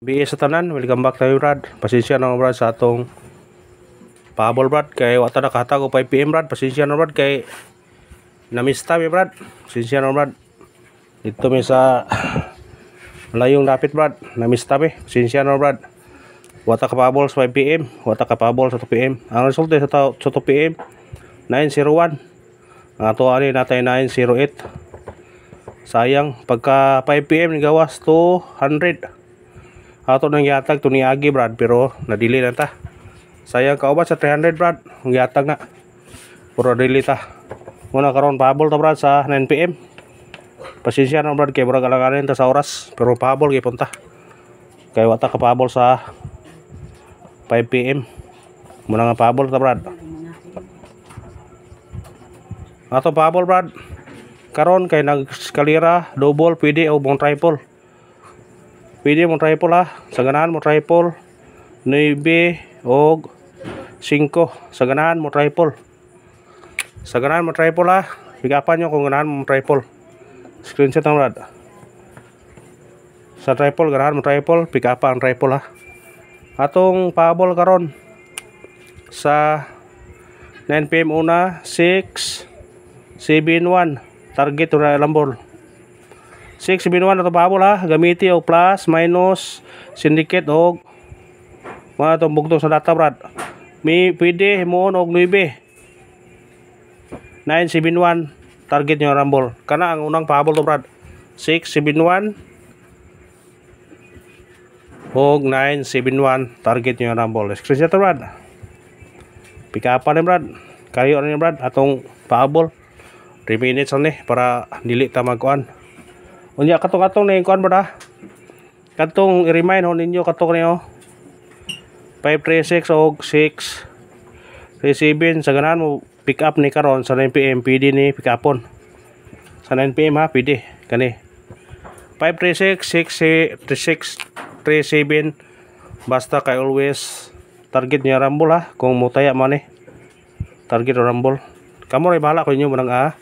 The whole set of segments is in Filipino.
BS sa tanan, welcome back tayo Brad. Pasensya na Brad sa atong pahabol Brad, kay wata nakahata ko 5 PM Brad. Pasensya na Brad kay namista mi Brad. Pasensya na Brad. Dito mi sa layong dapit Brad, namista mi. Pasensya na Brad. Wata ka pahabol sa 5 PM, wata ka pahabol sa 2 PM. Ang resulta sa 2 PM 901. Ang ato ani natay 908. Sayang pagka 5 PM ni gawas 200. Ato nang yatag to ni Agi Brad, pero nadili na ta. Sayang kaubat sa 300 Brad, ang yatag na. Puro dili ta. Muna karon pahabol ta Brad sa 9 PM. Pasensya na Brad kay murag alanganin ta sa oras, pero pahabol gyud punta. Kay wata ka pahabol sa 5 PM. Muna nga pahabol ta Brad. Ato pahabol Brad. Karon kay nag-eskalera, double pwede o bong triple. Pwede mo triple ha. Sa ganahan mo triple 9 o 5. Sa ganahan mo triple. Sa ganahan mo triple ha. Bigapan nyo kung ganahan mo triple. Screenshot ng Brad. Sa triple, ganahan mo triple. Bigapan ang triple ha. Atong pahabol karon sa 9 PM una 6 7 1. Target na lambol 671 na ito pahabol ha. Gamiti o plus, minus, syndicate o mga itong bugtong sa data Brad. May pwede himuon o 9 971 target nyo rumble. Kana ang unang pahabol to Brad. 671 o 971 target nyo rumble. Screenshot to Brad. Pick up pa rin Brad. Kayo rin Brad atong pahabol 3 minutes ni para dili ta magkuan. Unya katong na yung kuan ba? Katong i-remind ho ninyo katong niyo 536 o 637 sa ganahan mo pick up ni karon sa 9 PM pwede ni pick upon. Sa 9 PM ha pwede kani 536 63637 basta kay always target niya rumble ha kung mutaya man ni target rumble. Kamo ray bahala ko inyo manang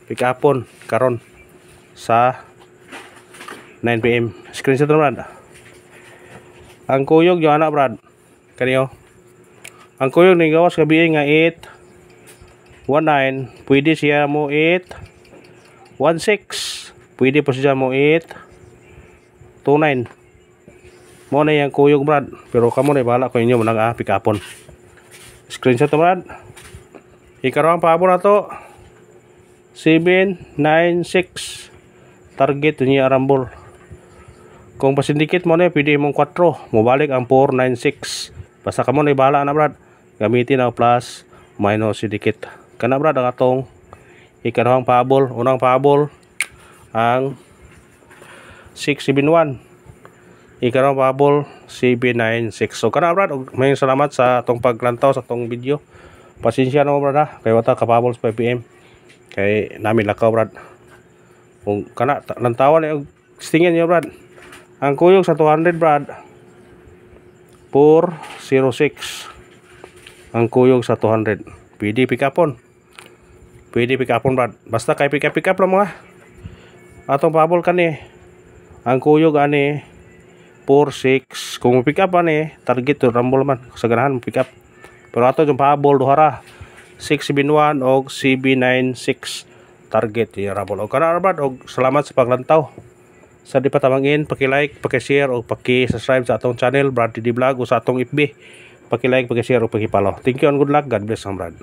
pick upon karon sa 9 PM. Screenshot na Brad. Ang kuyog yung anak Brad. Kaniyo. Ang kuyog ni gawas gabi nga 819. Pwede siya mo 816. Pwede po siya mo 829. Mo na yung kuyog Brad. Pero kamo na bahala ko inyo manang pick upon. Screenshot na Brad. Ikarang pahabol na to 796. Target niya rumble. Kung pasindikit mo na pwede mong 4 mobalik ang 496. Basta ka mo na bahala na Brad. Gamitin ang plus minus syndicate. Kana Brad ang atong ikarang pahabol. Unang pahabol ang 671. Ikarang pahabol 796. So kana Brad, may salamat sa atong paglantaw sa atong video. Pasensya na mo Brad ha. Kay wata ka pahabol sa 5 PM. Kay namin lakaw Brad. Kung kana lantawan ay stingin niyo Brad. Ang kuyog sa 200 Brad 406. Ang kuyog sa 200 pwede pick upon. Pwede pick upon Brad. Basta kay pick up lang mga atong pahabol kani. Ang kuyog ani 46. Kung pick up ani target to rumble man sa ganahan mo pick up. Pero ato yung pahabol duhara 671 o 796 target yung rumble. O kana Brad og salamat sa paglantaw. Sa di pa tamangin, paki-like, paki-share o paki-subscribe sa atong channel Brad TD Vlog o sa atong FB. Paki-like, paki-share o paki-follow. Thank you and good luck. God bless ang Brad.